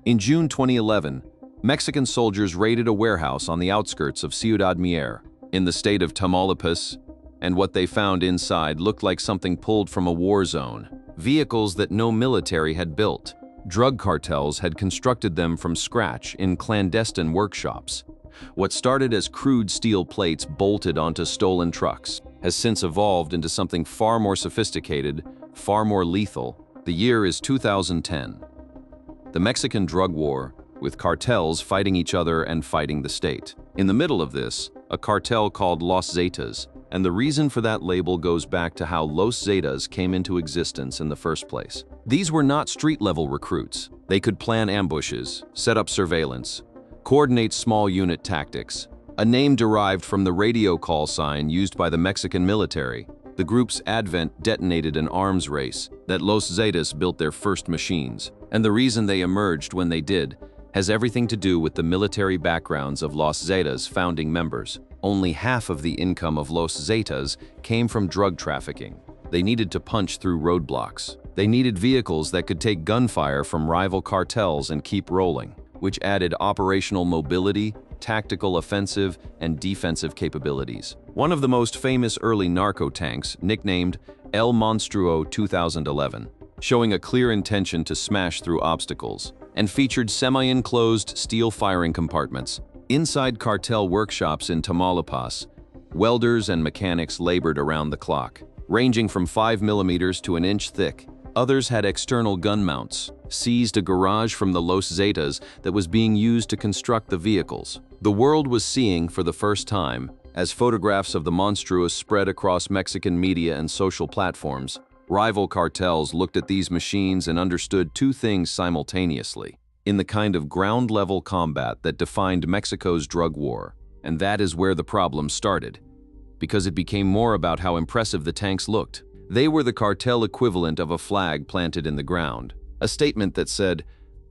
In June 2011, Mexican soldiers raided a warehouse on the outskirts of Ciudad Mier, in the state of Tamaulipas, and what they found inside looked like something pulled from a war zone. Vehicles that no military had built. Drug cartels had constructed them from scratch in clandestine workshops. What started as crude steel plates bolted onto stolen trucks has since evolved into something far more sophisticated, far more lethal. The year is 2010. The Mexican drug war, with cartels fighting each other and fighting the state. In the middle of this, a cartel called Los Zetas, and the reason for that label goes back to how Los Zetas came into existence in the first place. These were not street-level recruits. They could plan ambushes, set up surveillance, coordinate small unit tactics, a name derived from the radio call sign used by the Mexican military. The group's advent detonated an arms race that Los Zetas built their first machines, and the reason they emerged when they did has everything to do with the military backgrounds of Los Zetas' founding members. Only half of the income of Los Zetas came from drug trafficking. They needed to punch through roadblocks. They needed vehicles that could take gunfire from rival cartels and keep rolling, which added operational mobility, tactical offensive, and defensive capabilities. One of the most famous early narco tanks, nicknamed El Monstruo 2011, showing a clear intention to smash through obstacles, and featured semi-enclosed steel firing compartments. Inside cartel workshops in Tamaulipas, welders and mechanics labored around the clock, ranging from 5mm to an inch thick. Others had external gun mounts, seized a garage from the Los Zetas that was being used to construct the vehicles. The world was seeing, for the first time, as photographs of the Monstruos spread across Mexican media and social platforms, rival cartels looked at these machines and understood two things simultaneously, in the kind of ground-level combat that defined Mexico's drug war. And that is where the problem started, because it became more about how impressive the tanks looked. They were the cartel equivalent of a flag planted in the ground, a statement that said,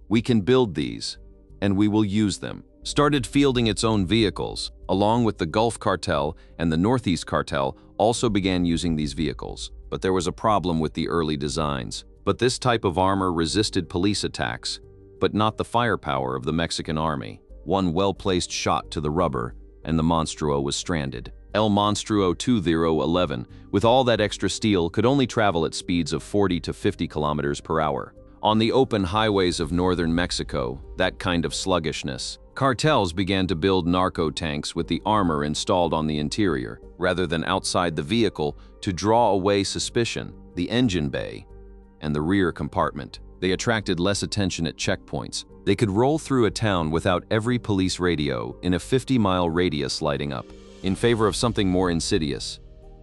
"We can build these, and we will use them." Started fielding its own vehicles, along with the Gulf Cartel and the Northeast Cartel also began using these vehicles. But there was a problem with the early designs. But this type of armor resisted police attacks, but not the firepower of the Mexican army. One well-placed shot to the rubber, and the Monstruo was stranded. El Monstruo 2011, with all that extra steel, could only travel at speeds of 40 to 50 kilometers per hour. On the open highways of northern Mexico, that kind of sluggishness. Cartels began to build narco tanks with the armor installed on the interior, rather than outside the vehicle, to draw away suspicion. The engine bay and the rear compartment. They attracted less attention at checkpoints. They could roll through a town without every police radio in a 50-mile radius lighting up, in favor of something more insidious.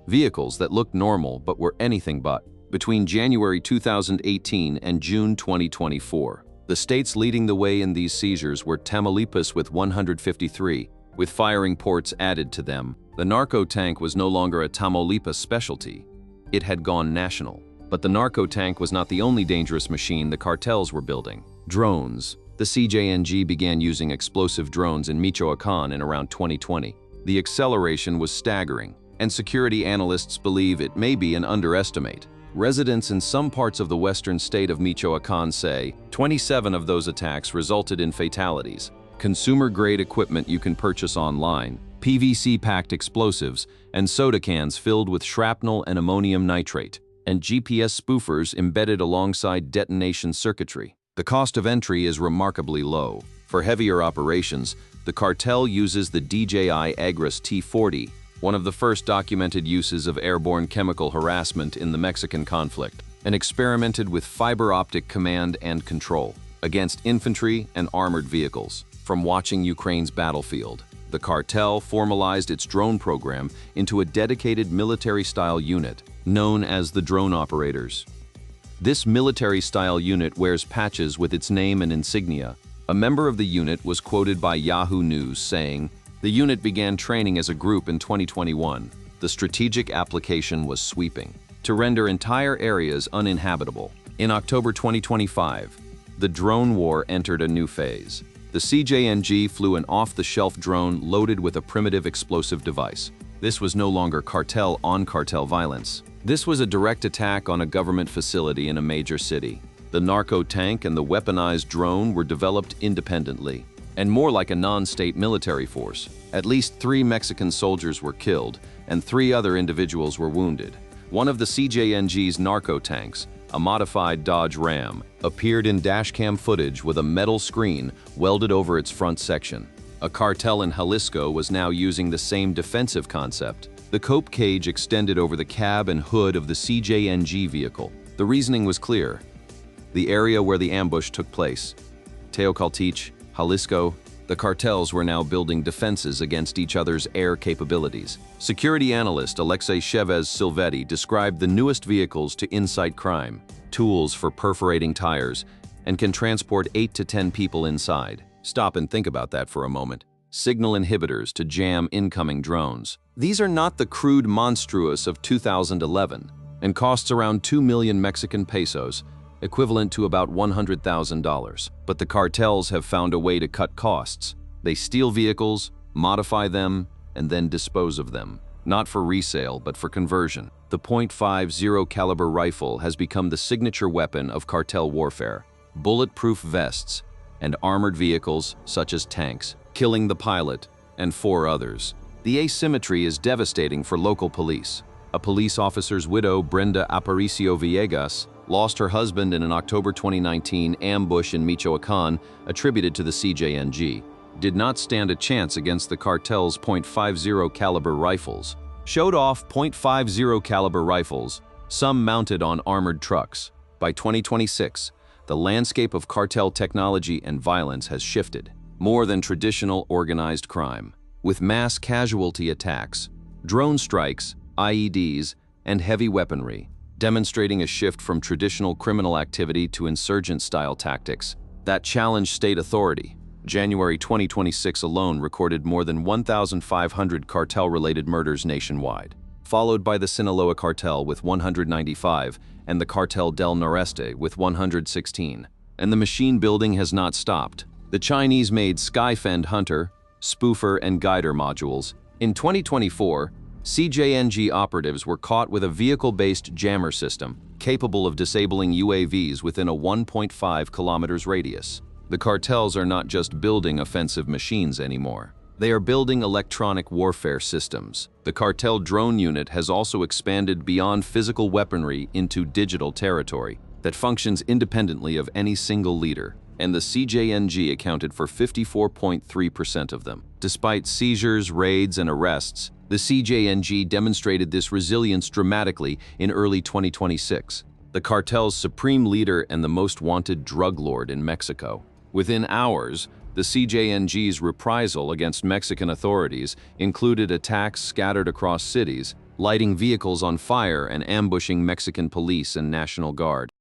Vehicles that looked normal but were anything but. Between January 2018 and June 2024, the states leading the way in these seizures were Tamaulipas with 153, with firing ports added to them. The narco tank was no longer a Tamaulipas specialty. It had gone national. But the narco tank was not the only dangerous machine the cartels were building. Drones. The CJNG began using explosive drones in Michoacan in around 2020. The acceleration was staggering, and security analysts believe it may be an underestimate. Residents in some parts of the western state of Michoacan say 27 of those attacks resulted in fatalities. Consumer-grade equipment you can purchase online, PVC-packed explosives, and soda cans filled with shrapnel and ammonium nitrate, and GPS spoofers embedded alongside detonation circuitry. The cost of entry is remarkably low. For heavier operations, the cartel uses the DJI Agras T-40, one of the first documented uses of airborne chemical harassment in the Mexican conflict, and experimented with fiber optic command and control against infantry and armored vehicles. From watching Ukraine's battlefield, the cartel formalized its drone program into a dedicated military-style unit known as the drone operators. This military-style unit wears patches with its name and insignia. A member of the unit was quoted by Yahoo News saying, "The unit began training as a group in 2021. The strategic application was sweeping, to render entire areas uninhabitable." In October 2025, the drone war entered a new phase. The CJNG flew an off-the-shelf drone loaded with a primitive explosive device. This was no longer cartel-on-cartel violence. This was a direct attack on a government facility in a major city. The narco tank and the weaponized drone were developed independently, and more like a non-state military force. At least 3 Mexican soldiers were killed, and 3 other individuals were wounded. One of the CJNG's narco tanks, a modified Dodge Ram, appeared in dashcam footage with a metal screen welded over its front section. A cartel in Jalisco was now using the same defensive concept. The cope cage extended over the cab and hood of the CJNG vehicle. The reasoning was clear. The area where the ambush took place, Teocaltich, Jalisco, the cartels were now building defenses against each other's air capabilities. Security analyst Alexei Chavez-Silvetti described the newest vehicles to incite crime, tools for perforating tires, and can transport 8 to 10 people inside. Stop and think about that for a moment. Signal inhibitors to jam incoming drones. These are not the crude monstrous of 2011 and costs around 2 million Mexican pesos, equivalent to about $100,000. But the cartels have found a way to cut costs. They steal vehicles, modify them, and then dispose of them. Not for resale, but for conversion. The .50 caliber rifle has become the signature weapon of cartel warfare. Bulletproof vests and armored vehicles, such as tanks, killing the pilot and 4 others. The asymmetry is devastating for local police. A police officer's widow, Brenda Aparicio Villegas, lost her husband in an October 2019 ambush in Michoacan attributed to the CJNG, did not stand a chance against the cartel's .50 caliber rifles. Showed off .50 caliber rifles, some mounted on armored trucks. By 2026, the landscape of cartel technology and violence has shifted. More than traditional organized crime, with mass casualty attacks, drone strikes, IEDs, and heavy weaponry, demonstrating a shift from traditional criminal activity to insurgent-style tactics that challenge state authority. January 2026 alone recorded more than 1,500 cartel-related murders nationwide, followed by the Sinaloa cartel with 195 and the Cartel del Noreste with 116. And the machine building has not stopped. The Chinese-made Skyfend Hunter, Spoofer, and Guider modules. In 2024, CJNG operatives were caught with a vehicle-based jammer system capable of disabling UAVs within a 1.5 kilometers radius. The cartels are not just building offensive machines anymore. They are building electronic warfare systems. The cartel drone unit has also expanded beyond physical weaponry into digital territory that functions independently of any single leader, and the CJNG accounted for 54.3% of them. Despite seizures, raids, and arrests, the CJNG demonstrated this resilience dramatically in early 2026. The cartel's supreme leader and the most wanted drug lord in Mexico. Within hours, the CJNG's reprisal against Mexican authorities included attacks scattered across cities, lighting vehicles on fire and ambushing Mexican police and National Guard.